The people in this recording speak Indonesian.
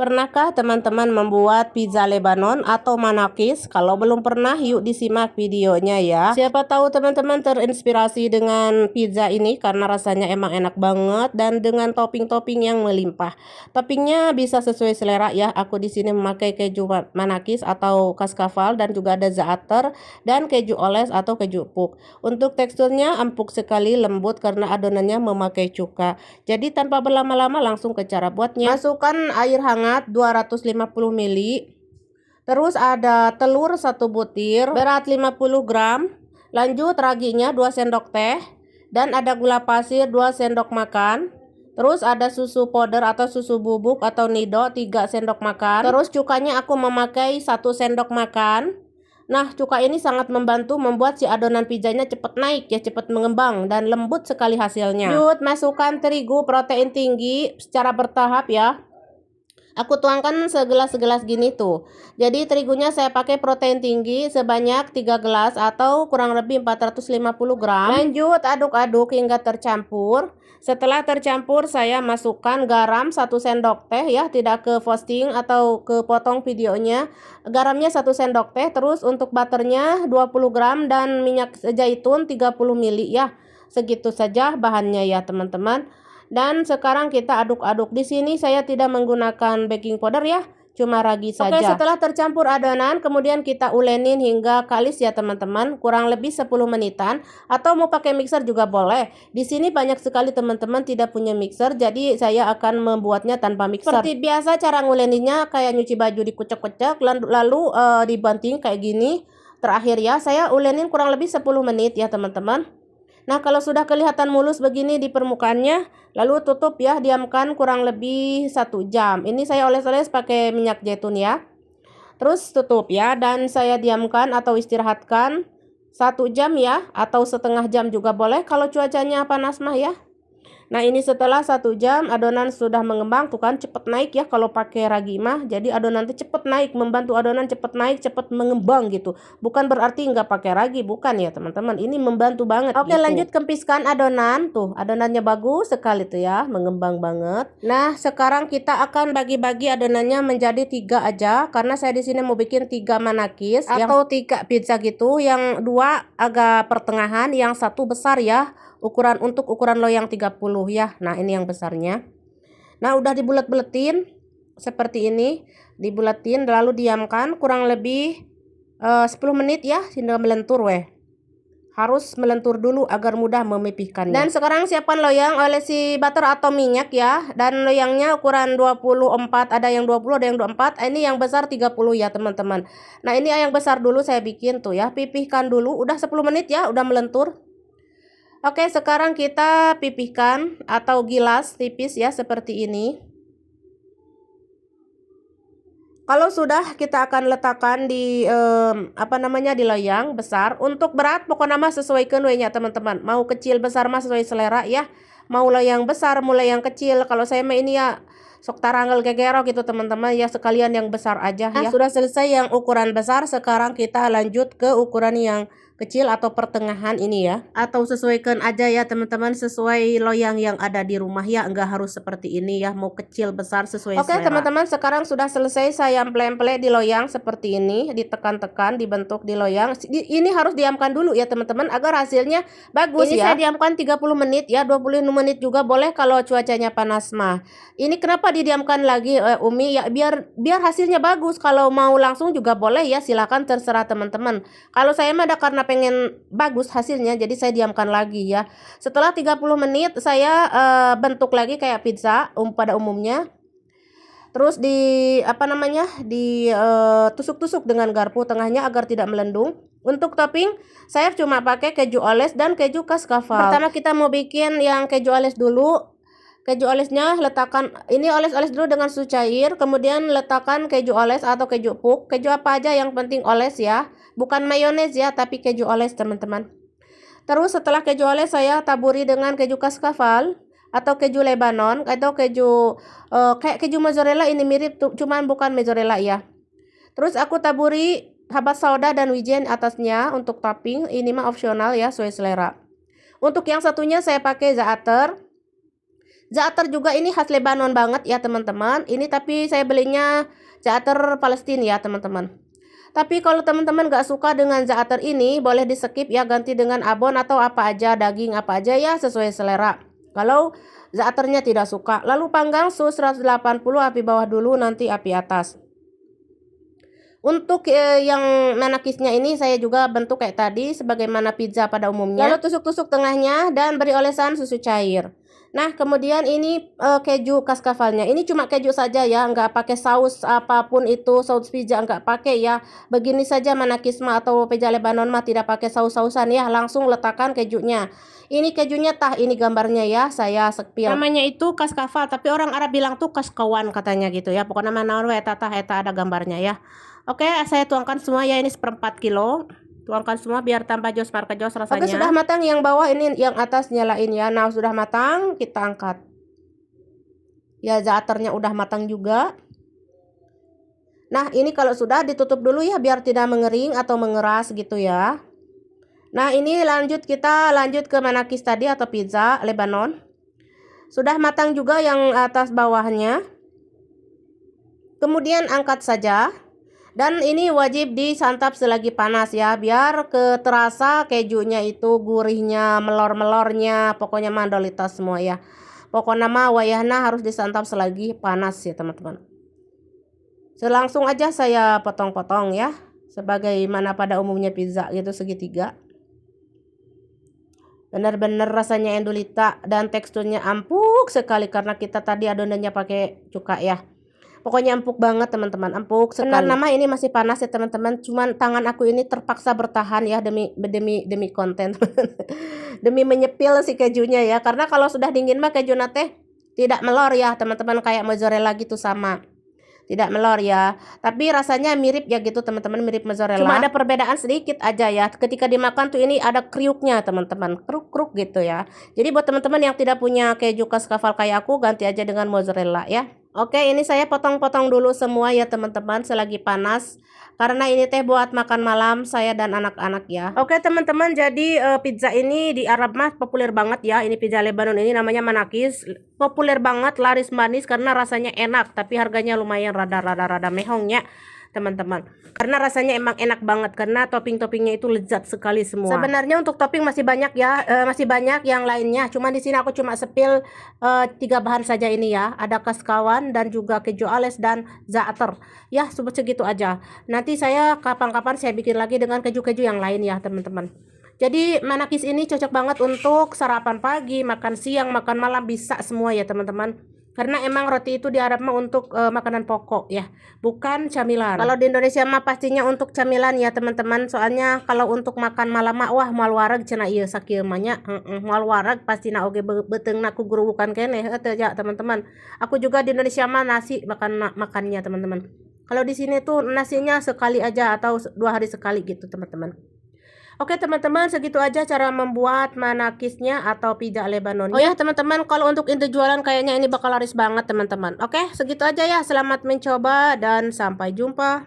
Pernahkah teman-teman membuat pizza Lebanon atau manakis? Kalau belum pernah, yuk disimak videonya ya. Siapa tahu teman-teman terinspirasi dengan pizza ini karena rasanya emang enak banget dan dengan topping-topping yang melimpah. Toppingnya bisa sesuai selera ya. Aku di sini memakai keju manakis atau kaskafal dan juga ada za'atar dan keju oles atau keju puk. Untuk teksturnya empuk sekali, lembut karena adonannya memakai cuka. Jadi tanpa berlama-lama langsung ke cara buatnya. Masukkan air hangat 250 ml. Terus ada telur 1 butir berat 50 gram. Lanjut raginya 2 sendok teh dan ada gula pasir 2 sendok makan. Terus ada susu powder atau susu bubuk atau nido 3 sendok makan. Terus cukanya aku memakai 1 sendok makan. Nah, cuka ini sangat membantu membuat si adonan pizzanya cepat naik ya, cepat mengembang dan lembut sekali hasilnya. Lanjut masukkan terigu protein tinggi secara bertahap ya. Aku tuangkan segelas-segelas gini tuh. Jadi terigunya saya pakai protein tinggi sebanyak 3 gelas atau kurang lebih 450 gram. Lanjut aduk-aduk hingga tercampur. Setelah tercampur saya masukkan garam 1 sendok teh ya, tidak ke posting atau ke potong videonya. Garamnya 1 sendok teh. Terus untuk butternya 20 gram dan minyak zaitun 30 ml ya. Segitu saja bahannya ya teman-teman. Dan sekarang kita aduk-aduk. Di sini saya tidak menggunakan baking powder ya, cuma ragi saja. Oke, setelah tercampur adonan, kemudian kita ulenin hingga kalis ya teman-teman, kurang lebih 10 menitan atau mau pakai mixer juga boleh. Di sini banyak sekali teman-teman tidak punya mixer, jadi saya akan membuatnya tanpa mixer. Seperti biasa cara nguleninnya kayak nyuci baju dikucek-kucek lalu dibanting kayak gini. Terakhir ya, saya ulenin kurang lebih 10 menit ya teman-teman. Nah, kalau sudah kelihatan mulus begini di permukaannya, lalu tutup ya, diamkan kurang lebih 1 jam. Ini saya oles-oles pakai minyak zaitun ya. Terus tutup ya, dan saya diamkan atau istirahatkan 1 jam ya, atau setengah jam juga boleh kalau cuacanya panas mah ya. Nah, ini setelah 1 jam adonan sudah mengembang tuh kan, cepet naik ya kalau pakai ragi mah. Jadi adonan itu cepet naik, membantu adonan cepet naik, cepet mengembang gitu. Bukan berarti nggak pakai ragi, bukan ya teman-teman. Ini membantu banget. Oke, gitu. Lanjut kempiskan adonan tuh. Adonannya bagus sekali tuh ya, mengembang banget. Nah, sekarang kita akan bagi-bagi adonannya menjadi 3 aja karena saya di sini mau bikin 3 manakis atau 3 pizza gitu. Yang 2 agak pertengahan, yang 1 besar ya. Untuk ukuran loyang 30 ya. Nah, ini yang besarnya. Nah, udah dibulet-buletin seperti ini, dibuletin lalu diamkan kurang lebih 10 menit ya hingga melentur weh. Harus melentur dulu agar mudah memipihkannya. Dan sekarang siapkan loyang olesi butter atau minyak ya. Dan loyangnya ukuran 24, ada yang 20, ada yang 24. Ini yang besar 30 ya teman-teman. Nah, ini yang besar dulu saya bikin tuh ya. Pipihkan dulu, udah 10 menit ya, udah melentur. Oke, sekarang kita pipihkan atau gilas tipis ya seperti ini. Kalau sudah, kita akan letakkan di di loyang besar. Untuk berat pokoknya mah sesuaikan we-nya teman-teman. Mau kecil besar mah sesuai selera ya. Mau loyang besar, mulai yang kecil. Kalau saya mah ini ya sok taranggel gegero gitu teman-teman ya, sekalian yang besar aja ya. Sudah selesai yang ukuran besar, sekarang kita lanjut ke ukuran yang kecil atau pertengahan ini ya, atau sesuaikan aja ya teman-teman, sesuai loyang yang ada di rumah ya, enggak harus seperti ini ya, mau kecil besar sesuai selera. Oke teman-teman, sekarang sudah selesai saya emple-emple di loyang seperti ini, ditekan-tekan, dibentuk di loyang. Ini harus diamkan dulu ya teman-teman agar hasilnya bagus ini ya. Ini saya diamkan 30 menit ya, 25 menit juga boleh kalau cuacanya panas mah. Ini kenapa didiamkan lagi Umi ya, biar hasilnya bagus. Kalau mau langsung juga boleh ya, silakan terserah teman-teman. Kalau saya mah ada karena pengen bagus hasilnya, jadi saya diamkan lagi ya. Setelah 30 menit saya bentuk lagi kayak pizza pada umumnya. Terus tusuk-tusuk dengan garpu tengahnya agar tidak melendung. Untuk topping saya cuma pakai keju oles dan keju kaskafal. Pertama kita mau bikin yang keju oles dulu. Keju olesnya letakkan, ini oles-oles dulu dengan susu cair, kemudian letakkan keju oles atau keju puk, keju apa aja yang penting oles ya, bukan mayones ya, tapi keju oles teman-teman. Terus setelah keju oles saya taburi dengan keju kaskafal atau keju Lebanon atau keju kayak keju mozzarella, ini mirip cuman bukan mozzarella ya. Terus aku taburi habas sauda dan wijen atasnya untuk topping, ini mah opsional ya, sesuai selera. Untuk yang satunya saya pakai za'atar. Zaatar juga ini khas Lebanon banget ya teman-teman. Ini tapi saya belinya zaatar Palestina ya teman-teman. Tapi kalau teman-teman gak suka dengan zaatar ini, boleh di skip ya, ganti dengan abon atau apa aja, daging apa aja ya, sesuai selera. Kalau zaatarnya tidak suka, lalu panggang suhu 180, api bawah dulu, nanti api atas. Untuk yang manakisnya ini saya juga bentuk kayak tadi sebagaimana pizza pada umumnya. Lalu tusuk-tusuk tengahnya dan beri olesan susu cair. Nah kemudian ini keju kaskafalnya, ini cuma keju saja ya, nggak pakai saus apapun itu, saus pizza nggak pakai ya. Begini saja manakisma atau pizza Lebanon mah tidak pakai saus-sausan ya, langsung letakkan kejunya. Ini kejunya tah, ini gambarnya ya, saya sepil. Namanya itu kaskafal, tapi orang Arab bilang tuh kaskawan katanya gitu ya. Pokoknya mana eta tah eta ada gambarnya ya. Oke, saya tuangkan semua ya, ini 1/4 kilo. Tuangkan semua biar tambah jos marka jos rasanya. Oke, sudah matang yang bawah, ini yang atas nyalain ya. Nah, sudah matang, kita angkat. Ya, zaatarnya udah matang juga. Nah, ini kalau sudah ditutup dulu ya biar tidak mengering atau mengeras gitu ya. Nah, ini kita lanjut ke manakis tadi atau pizza Lebanon. Sudah matang juga yang atas bawahnya. Kemudian angkat saja. Dan ini wajib disantap selagi panas ya, biar terasa kejunya itu gurihnya, melor-melornya, pokoknya mandolitas semua ya. Pokoknya mah wayahna harus disantap selagi panas ya teman-teman. Langsung aja saya potong-potong ya, sebagaimana pada umumnya pizza gitu, segitiga. Benar-benar rasanya endulita dan teksturnya empuk sekali karena kita tadi adonannya pakai cuka ya. Pokoknya empuk banget teman-teman, empuk sekali. Benar nama ini masih panas ya teman-teman, cuman tangan aku ini terpaksa bertahan ya demi konten. Demi menyepil si kejunya ya, karena kalau sudah dingin mah keju nate tidak melor ya teman-teman, kayak mozzarella gitu sama. Tidak melor ya, tapi rasanya mirip ya gitu teman-teman, mirip mozzarella. Cuma ada perbedaan sedikit aja ya, ketika dimakan tuh ini ada kriuknya teman-teman, kruk-kruk gitu ya. Jadi buat teman-teman yang tidak punya keju kaskafal kayak aku, ganti aja dengan mozzarella ya. Oke, ini saya potong-potong dulu semua ya teman-teman selagi panas, karena ini teh buat makan malam saya dan anak-anak ya. Oke teman-teman, jadi pizza ini di Arab mah populer banget ya. Ini pizza Lebanon ini namanya manakis, populer banget, laris manis karena rasanya enak, tapi harganya lumayan rada mehongnya teman-teman, karena rasanya emang enak banget, karena topping-toppingnya itu lezat sekali semua. Sebenarnya untuk topping masih banyak ya, masih banyak yang lainnya, cuma di sini aku cuma sepil 3 bahan saja ini ya, ada kaskawan dan juga keju ales dan zaatar ya, segitu aja. Nanti saya kapan-kapan saya bikin lagi dengan keju-keju yang lain ya teman-teman. Jadi manakis ini cocok banget untuk sarapan pagi, makan siang, makan malam, bisa semua ya teman-teman. Karena emang roti itu di Arab mah untuk makanan pokok ya, bukan camilan. Kalau di Indonesia mah pastinya untuk camilan ya teman-teman. Soalnya kalau untuk makan malam mah wah moal wareg cenah ieu sakieu mah nya. Moal wareg pastina oge beteungna ku guru bukan keneh teh ya teman-teman. Aku juga di Indonesia mah nasi makannya teman-teman. Kalau di sini tuh nasinya sekali aja atau 2 hari sekali gitu teman-teman. Oke teman-teman, segitu aja cara membuat manakisnya atau pizza Lebanon. Oh ya teman-teman, kalau untuk inti jualan kayaknya ini bakal laris banget teman-teman. Oke, segitu aja ya. Selamat mencoba dan sampai jumpa.